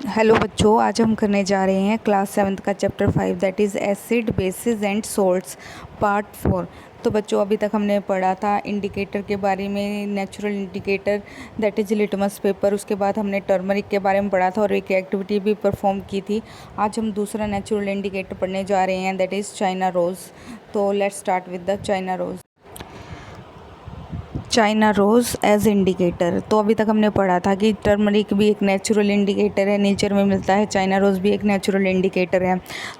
Hello बच्चों, आज हम करने जा रहे हैं क्लास 7th का chapter 5 that is acid basis and salts part 4। तो बच्चों, अभी तक हमने पढ़ा था इंडिकेटर के बारे में, natural indicator that is litmus paper. उसके बाद हमने टर्मरिक के बारे में पढ़ा था और एक एक्टिविटी भी परफॉर्म की थी। आज हम दूसरा नेचुरल इंडिकेटर पढ़ने जा रहे हैं दैट इज़ चाइना रोज़। तो let's start with the China rose. China rose as indicator. तो अभी तक हमने पढ़ा था कि टर्मरिक भी एक नेचुरल इंडिकेटर है, नेचर में मिलता है। चाइना रोज़ भी एक नेचुरल इंडिकेटर है।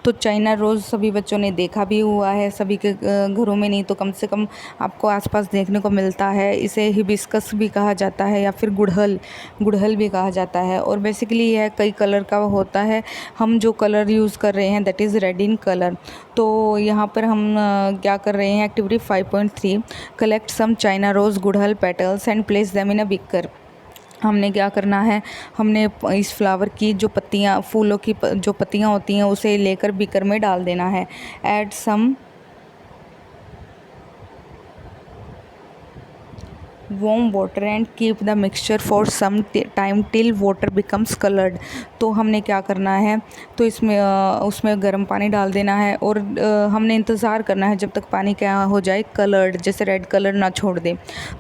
तो चाइना रोज़ सभी बच्चों ने देखा भी हुआ है, सभी के घरों में नहीं तो कम से कम आपको आसपास देखने को मिलता है। इसे हिबिस्कस भी कहा जाता है या फिर गुड़हल भी कहा जाता है। और बेसिकली यह कई कलर का होता है। हम जो कलर यूज़ कर रहे हैं that is red in colour. तो यहाँ पर हम क्या कर रहे हैं, activity 5.3 collect some China rose गुड़हल petals and place them in a beaker. हमने क्या करना है, हमने इस फ्लावर की जो पत्तियाँ, फूलों की जो पत्तियाँ होती हैं उसे लेकर बिकर में डाल देना है। Add some warm water and keep the mixture for some time till water becomes colored। तो हमने क्या करना है, तो इसमें उसमें गर्म पानी डाल देना है और हमने इंतज़ार करना है जब तक पानी क्या हो जाए, कलर्ड, जैसे रेड कलर ना छोड़ दे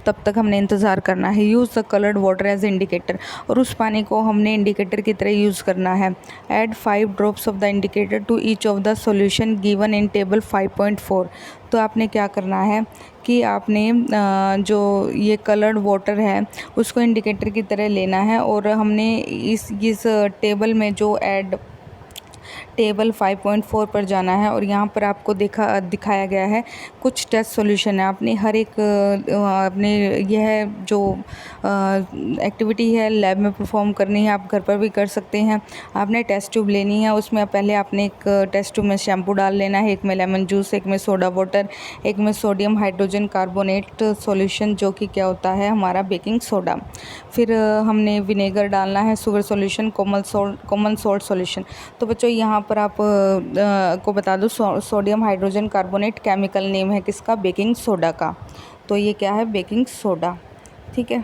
तब तक हमने इंतज़ार करना है। Use the coloured water as indicator, और उस पानी को हमने इंडिकेटर की तरह यूज़ करना है। Add 5 drops of the indicator to each of the solution given in table 5.4। तो आपने क्या करना है कि आपने जो ये कलर्ड वाटर है उसको इंडिकेटर की तरह लेना है और हमने इस टेबल में जो टेबल 5.4 पर जाना है और यहाँ पर आपको दिखाया गया है कुछ टेस्ट सॉल्यूशन है। आपने हर एक अपने यह जो एक्टिविटी है लैब में परफॉर्म करनी है, आप घर पर भी कर सकते हैं। आपने टेस्ट ट्यूब लेनी है, उसमें पहले आपने एक टेस्ट ट्यूब में शैम्पू डाल लेना है, एक में लेमन जूस, एक में सोडा वाटर, एक में सोडियम हाइड्रोजन कार्बोनेट सॉल्यूशन जो कि क्या होता है हमारा बेकिंग सोडा। फिर हमने विनेगर डालना है, sugar solution, common salt solution. तो बच्चों यहाँ पर आप को बता दो sodium hydrogen carbonate chemical name है किसका, बेकिंग सोडा का। तो ये क्या है, बेकिंग सोडा, ठीक है।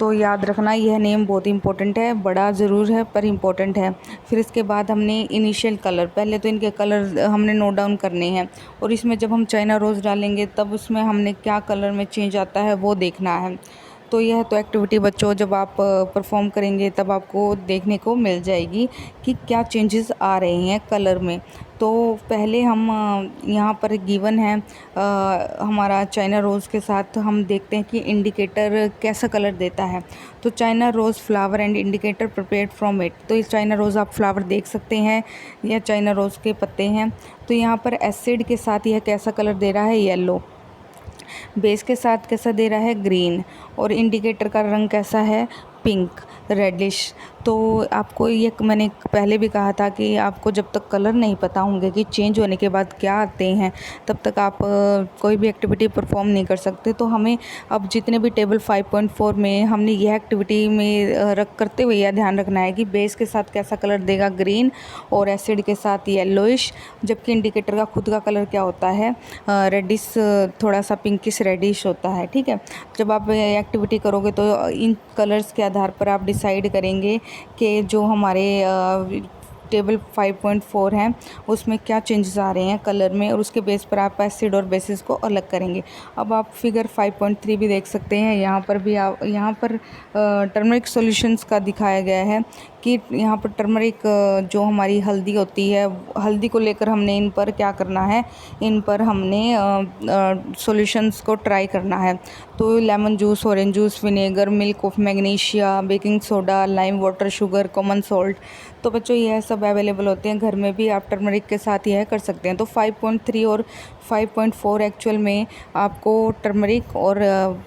तो याद रखना यह नेम बहुत इंपॉर्टेंट है, बड़ा ज़रूर है पर इम्पोर्टेंट है। फिर इसके बाद हमने इनिशियल कलर, पहले तो इनके कलर हमने नोट डाउन करने हैं और इसमें जब हम चाइना रोज़ डालेंगे तब उसमें हमने क्या कलर में चेंज आता है वो देखना है। तो यह तो एक्टिविटी बच्चों जब आप परफॉर्म करेंगे तब आपको देखने को मिल जाएगी कि क्या चेंजेस आ रहे हैं कलर में। तो पहले हम यहाँ पर गिवन है हमारा चाइना रोज़ के साथ हम देखते हैं कि इंडिकेटर कैसा कलर देता है। तो China rose flower and indicator prepared from it. तो इस चाइना रोज़ आप फ्लावर देख सकते हैं, यह चाइना रोज़ के पत्ते हैं। तो यहाँ पर एसिड के साथ यह कैसा कलर दे रहा है, येलो। बेस के साथ कैसा दे रहा है, ग्रीन। और इंडिकेटर का रंग कैसा है, पिंक, रेडिश। तो आपको ये मैंने पहले भी कहा था कि आपको जब तक कलर नहीं पता होंगे कि चेंज होने के बाद क्या आते हैं तब तक आप कोई भी एक्टिविटी परफॉर्म नहीं कर सकते। तो हमें अब जितने भी टेबल 5.4 में हमने यह एक्टिविटी में रख करते हुए यह ध्यान रखना है कि बेस के साथ कैसा कलर देगा, ग्रीन, और एसिड के साथ येलोइश, जबकि इंडिकेटर का खुद का कलर क्या होता है, रेडिश, थोड़ा सा पिंकिश रेडिश होता है, ठीक है। जब आप एक्टिविटी करोगे तो इन कलर्स के आधार पर आप डिसाइड करेंगे कि जो हमारे टेबल 5.4 हैं उसमें क्या चेंजेस आ रहे हैं कलर में, और उसके बेस पर आप एसिड और बेसिस को अलग करेंगे। अब आप फिगर 5.3 भी देख सकते हैं, यहाँ पर भी यहाँ पर टर्मरिक सॉल्यूशंस का दिखाया गया है कि यहाँ पर टर्मरिक जो हमारी हल्दी होती है, हल्दी को लेकर हमने इन पर क्या करना है, इन पर हमने सॉल्यूशंस को ट्राई करना है। तो lemon juice, orange juice, vinegar, milk of magnesia, baking soda, lime water, sugar, common salt. तो बच्चों यह सब अवेलेबल होते हैं, घर में भी आप टर्मरिक के साथ यह कर सकते हैं। तो 5.3 और 5.4 एक्चुअल में आपको टर्मरिक और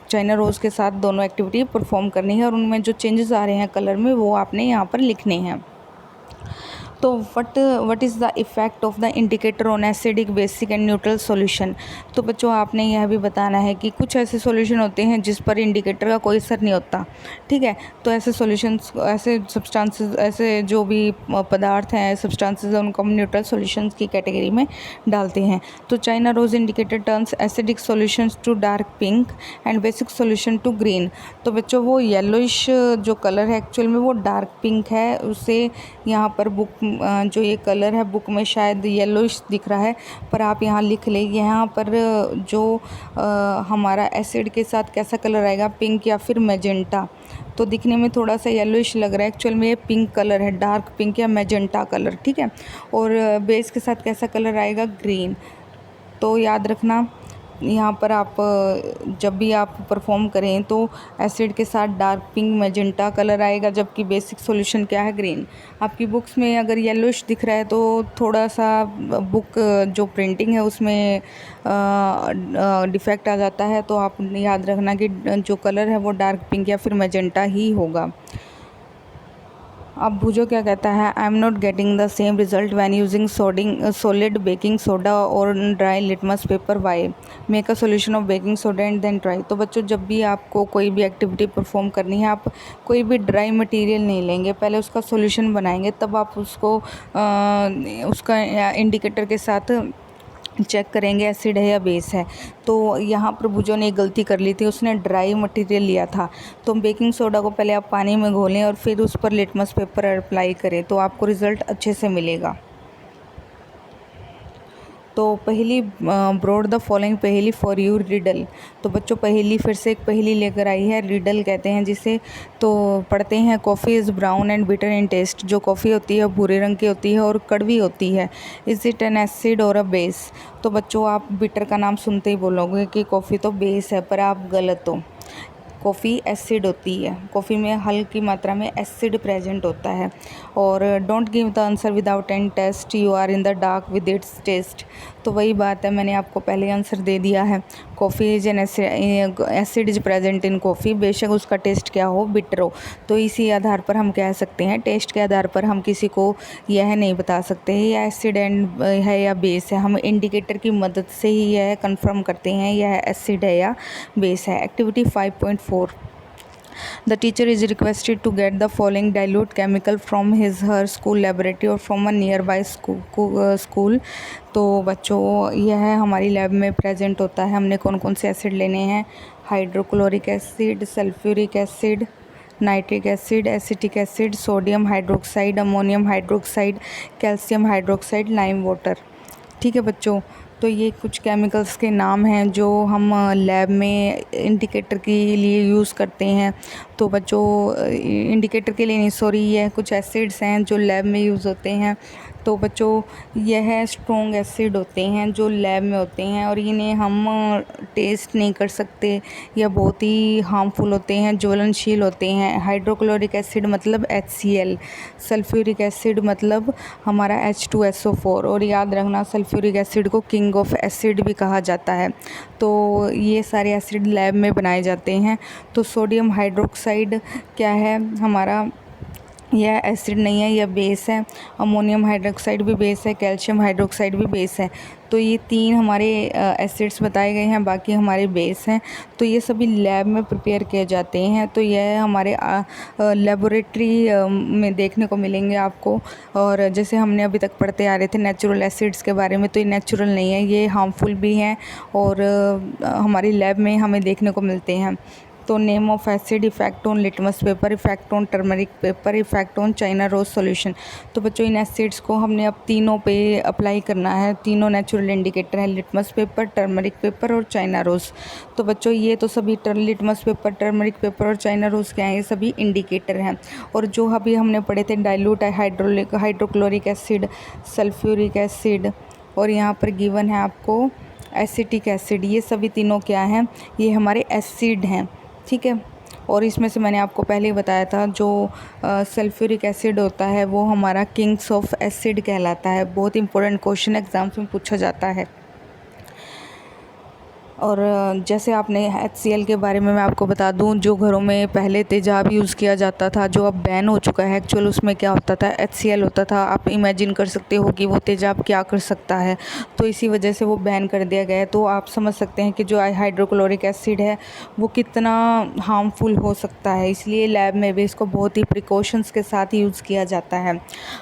चाइना रोज़ के साथ दोनों एक्टिविटी परफॉर्म करनी है और उनमें जो चेंजेस आ रहे हैं कलर में वो आपने यहाँ पर लिखने हैं। तो what is the effect of the indicator on acidic, basic and neutral solution. तो बच्चों आपने यह भी बताना है कि कुछ ऐसे सॉल्यूशन होते हैं जिस पर इंडिकेटर का कोई असर नहीं होता, ठीक है। तो ऐसे सॉल्यूशंस, ऐसे सब्सटेंसेस, ऐसे जो भी पदार्थ हैं, सब्सटेंसेस हैं, उनको हम न्यूट्रल सॉल्यूशंस की कैटेगरी में डालते हैं। तो China rose indicator turns acidic solutions to dark pink and basic solution to green. तो बच्चों वो येलोइश जो कलर है एक्चुअल में वो डार्क पिंक है, उसे यहाँ पर बुक जो ये कलर है बुक में शायद येलोइश दिख रहा है, पर आप यहाँ लिख लें यहाँ पर जो हमारा एसिड के साथ कैसा कलर आएगा, पिंक या फिर मैजेंटा। तो दिखने में थोड़ा सा येलोइश लग रहा है, एक्चुअल में ये पिंक कलर है, डार्क पिंक या मैजेंटा कलर, ठीक है। और बेस के साथ कैसा कलर आएगा, ग्रीन। तो याद रखना यहाँ पर आप जब भी आप परफॉर्म करें तो एसिड के साथ डार्क पिंक मैजेंटा कलर आएगा, जबकि बेसिक सॉल्यूशन क्या है, ग्रीन। आपकी बुक्स में अगर येलोइश दिख रहा है तो थोड़ा सा बुक जो प्रिंटिंग है उसमें डिफेक्ट आ जाता है, तो आप याद रखना कि जो कलर है वो डार्क पिंक या फिर मैजेंटा ही होगा। अब भूजो क्या कहता है, I am not getting the same result when using solid baking soda और dry litmus paper, why make a solution of baking soda and then try. तो बच्चों जब भी आपको कोई भी एक्टिविटी परफॉर्म करनी है, आप कोई भी ड्राई मटेरियल नहीं लेंगे, पहले उसका सोल्यूशन बनाएंगे, तब आप उसको उसका इंडिकेटर के साथ चेक करेंगे एसिड है या बेस है। तो यहाँ पर भुजो ने एक गलती कर ली थी, उसने ड्राई मटेरियल लिया था। तो बेकिंग सोडा को पहले आप पानी में घोलें और फिर उस पर लिटमस पेपर अप्लाई करें, तो आपको रिज़ल्ट अच्छे से मिलेगा। तो पहली ब्रॉड द फॉलोइंग पहेली फॉर यू रिडल। तो बच्चों पहेली फिर से एक पहेली लेकर आई है, रिडल कहते हैं जिसे। तो पढ़ते हैं, coffee is brown and bitter in taste. जो कॉफ़ी होती है भूरे रंग की होती है और कड़वी होती है। इज़ इट एन एसिड और अ बेस। तो बच्चों आप बिटर का नाम सुनते ही बोलोगे कि कॉफ़ी तो बेस है, पर आप गलत हो। कॉफ़ी एसिड होती है, कॉफ़ी में हल्की मात्रा में एसिड प्रेजेंट होता है। और don't give the answer without any test, you are in the dark with its test. तो वही बात है, मैंने आपको पहले आंसर दे दिया है। Coffee is an acid is present in coffee, बेशक उसका टेस्ट क्या हो, बिटर हो। तो इसी आधार पर हम कह सकते हैं, टेस्ट के आधार पर हम किसी को यह नहीं बता सकते हैं यह एसिड एंड है या बेस है। हम इंडिकेटर की मदद से ही यह कंफर्म करते हैं यह एसिड है या बेस है। Activity 5.4, The teacher is requested to get the following dilute chemical from her school laboratory or from a nearby school। तो बच्चों यह हमारी लैब में प्रेजेंट होता है। हमने कौन कौन से एसिड लेने हैं, hydrochloric acid, sulphuric acid, nitric acid, acetic acid, sodium hydroxide, ammonium hydroxide, calcium hydroxide, lime water. ठीक है बच्चों, तो ये कुछ केमिकल्स के नाम हैं जो हम लैब में इंडिकेटर के लिए यूज़ करते हैं। तो बच्चों इंडिकेटर के लिए नहीं, सॉरी, यह कुछ एसिड्स हैं जो लैब में यूज़ होते हैं। तो बच्चों यह स्ट्रॉन्ग एसिड होते हैं जो लैब में होते हैं और इन्हें हम टेस्ट नहीं कर सकते, यह बहुत ही हार्मफुल होते हैं, ज्वलनशील होते हैं। हाइड्रोक्लोरिक एसिड मतलब HCl, सल्फ्यूरिक एसिड मतलब हमारा H2SO4। और याद रखना सल्फ्यूरिक एसिड को किंग ऑफ एसिड भी कहा जाता है। तो ये सारे एसिड लैब में बनाए जाते हैं। तो सोडियम हाइड्रोक्साइड क्या है हमारा, यह एसिड नहीं है, यह बेस है। अमोनियम हाइड्रोक्साइड भी बेस है, कैल्शियम हाइड्रोक्साइड भी बेस है। तो ये तीन हमारे एसिड्स बताए गए हैं, बाकी हमारे बेस हैं। तो ये सभी लैब में प्रिपेयर किए जाते हैं। तो यह हमारे लेबोरेटरी में देखने को मिलेंगे आपको। और जैसे हमने अभी तक पढ़ते आ रहे थे नेचुरल एसिड्स के बारे में, तो ये नेचुरल नहीं है, ये हार्मफुल भी हैं और हमारी लैब में हमें देखने को मिलते हैं। तो name of acid, effect on litmus paper, effect on turmeric paper, effect on China rose solution. तो बच्चों इन एसिड्स को हमने अब तीनों पे अप्लाई करना है। तीनों नेचुरल इंडिकेटर हैं, लिटमस पेपर, टर्मरिक पेपर और चाइना रोज। तो बच्चों ये तो सभी लिटमस पेपर, टर्मरिक पेपर और चाइना रोज क्या हैं, ये सभी इंडिकेटर हैं। और जो अभी हमने पढ़े थे dilute hydrochloric acid, sulphuric acid और यहाँ पर गिवन है आपको एसिटिक एसिड, ये सभी तीनों क्या हैं, ये हमारे एसिड हैं। ठीक है, और इसमें से मैंने आपको पहले ही बताया था जो सल्फ्यूरिक एसिड होता है वो हमारा किंग्स ऑफ एसिड कहलाता है। बहुत इंपॉर्टेंट क्वेश्चन एग्जाम्स में पूछा जाता है। और जैसे आपने HCl के बारे में मैं आपको बता दूं, जो घरों में पहले तेज़ाब यूज़ किया जाता था, जो अब बैन हो चुका है, एक्चुअल उसमें क्या होता था, HCl होता था। आप इमेजिन कर सकते हो कि वो तेज़ाब क्या कर सकता है, तो इसी वजह से वो बैन कर दिया गया है। तो आप समझ सकते हैं कि जो हाइड्रोक्लोरिक एसिड है वो कितना हार्मफुल हो सकता है, इसलिए लैब में भी इसको बहुत ही प्रिकॉशंस के साथ यूज़ किया जाता है।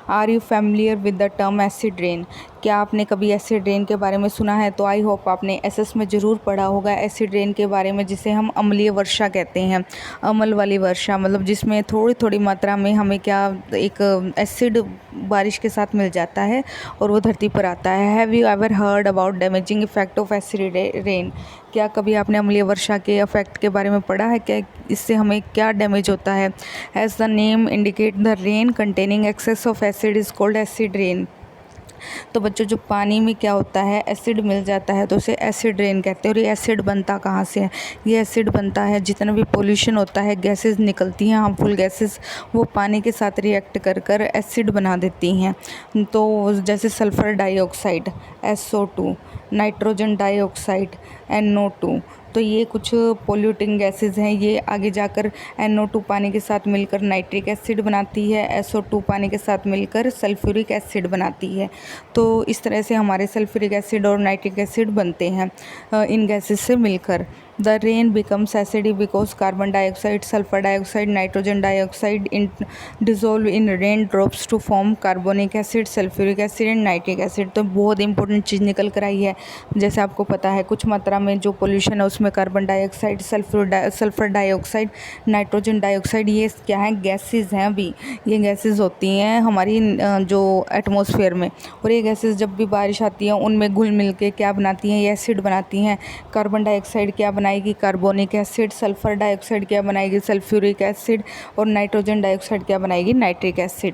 Are you familiar with the term acid rain? क्या आपने कभी एसिड रेन के बारे में सुना है? तो आई होप आपने SS में ज़रूर पढ़ा होगा एसिड रेन के बारे में, जिसे हम अम्लीय वर्षा कहते हैं। अम्ल वाली वर्षा मतलब जिसमें थोड़ी थोड़ी मात्रा में हमें क्या एक एसिड बारिश के साथ मिल जाता है और वो धरती पर आता है। Have you ever heard about damaging effect of acid rain? क्या कभी आपने अम्लीय वर्षा के इफेक्ट के बारे में पढ़ा है? क्या इससे हमें क्या डैमेज होता है? As the name indicate, the rain containing excess of acid is called acid rain. तो बच्चों, जो पानी में क्या होता है, एसिड मिल जाता है तो उसे एसिड रेन कहते हैं। और ये एसिड बनता कहाँ से है? ये एसिड बनता है जितना भी पोल्यूशन होता है, गैसेस निकलती हैं, हार्मफुल गैसेस, वो पानी के साथ रिएक्ट कर कर एसिड बना देती हैं। तो जैसे sulphur dioxide SO2, nitrogen dioxide NO2, तो ये कुछ पोल्यूटिंग गैसेस हैं। ये आगे जाकर NO2 पानी के साथ मिलकर नाइट्रिक एसिड बनाती है, SO2 पानी के साथ मिलकर सल्फ्यूरिक एसिड बनाती है। तो इस तरह से हमारे सल्फ्यूरिक एसिड और नाइट्रिक एसिड बनते हैं इन गैसेस से मिलकर। The rain becomes acidic because carbon dioxide, sulphur dioxide, nitrogen dioxide in dissolve in rain drops to form carbonic acid, sulphuric acid and nitric acid. तो बहुत इंपॉर्टेंट चीज़ निकल कर आई है। जैसे आपको पता है, कुछ मात्रा में जो पोल्यूशन है उसमें carbon dioxide, sulphur dioxide, nitrogen dioxide, ये क्या है? गैसेज हैं। अभी ये गैसेज होती हैं हमारी जो एटमॉस्फेयर में, और ये गैसेज जब भी बारिश आती है उनमें घुल मिल के क्या बनाती हैं? ये एसिड बनाती हैं। कार्बन डाइऑक्साइड क्या बनाएगी? Carbonic acid. सल्फर डाइऑक्साइड क्या बनाएगी? Sulphuric acid. और नाइट्रोजन डाइऑक्साइड क्या बनाएगी? Nitric acid.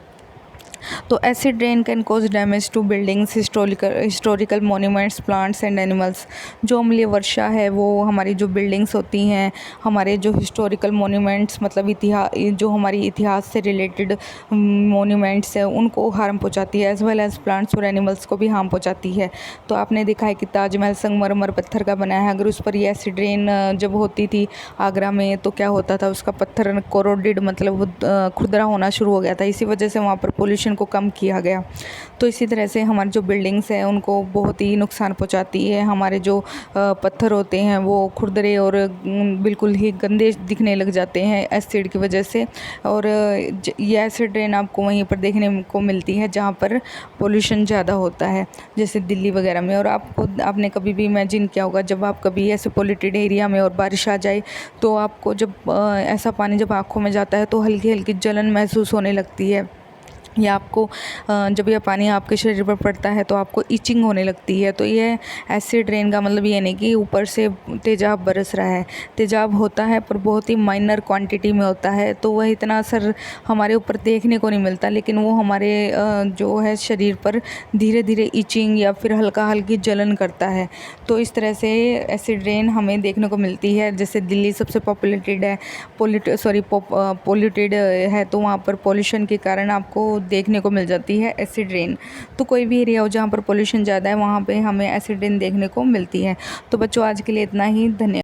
तो acid rain can cause damage to buildings, historical monuments, plants and animals. जो अम्लीय वर्षा है वो हमारी जो बिल्डिंग्स होती हैं, हमारे जो हिस्टोरिकल मोन्यूमेंट्स मतलब जो हमारी इतिहास से रिलेटेड मोन्यूमेंट्स हैं उनको हार्म पहुंचाती है, एज वेल एज प्लांट्स और एनिमल्स को भी हार्म पहुंचाती है। तो आपने देखा है कि ताजमहल संगमरमर पत्थर का बना है, अगर उस पर ये एसिड रेन जब होती थी आगरा में तो क्या होता था? उसका पत्थर कोरोडेड मतलब वो खुरदरा होना शुरू हो गया था। इसी वजह से वहाँ पर पोल्यूशन को कम किया गया। तो इसी तरह से हमारी जो बिल्डिंग्स हैं उनको बहुत ही नुकसान पहुंचाती है। हमारे जो पत्थर होते हैं वो खुरदरे और बिल्कुल ही गंदे दिखने लग जाते हैं एसिड की वजह से। और ये एसिड रेन आपको वहीं पर देखने को मिलती है जहाँ पर पोल्यूशन ज़्यादा होता है, जैसे दिल्ली वगैरह में। और आपने कभी भी इमेजिन किया होगा, जब आप कभी ऐसे पोल्यूटेड एरिया में और बारिश आ जाए तो आपको जब ऐसा पानी जब आँखों में जाता है तो हल्की हल्की जलन महसूस होने लगती है, या आपको जब यह पानी आपके शरीर पर पड़ता है तो आपको इचिंग होने लगती है। तो ये एसिड रेन का मतलब ये नहीं कि ऊपर से तेज़ाब बरस रहा है। तेज़ाब होता है पर बहुत ही माइनर क्वांटिटी में होता है, तो वह इतना असर हमारे ऊपर देखने को नहीं मिलता, लेकिन वो हमारे जो है शरीर पर धीरे धीरे इचिंग या फिर हल्का हल्की जलन करता है। तो इस तरह से एसिड रेन हमें देखने को मिलती है। जैसे दिल्ली सबसे पॉपुलेटेड है, पोल्यूटेड है, तो वहाँ पर पॉल्यूशन के कारण आपको देखने को मिल जाती है एसिड रेन। तो कोई भी एरिया हो जहाँ पर पोल्यूशन ज़्यादा है वहाँ पे हमें एसिड रेन देखने को मिलती है। तो बच्चों, आज के लिए इतना ही। धन्यवाद।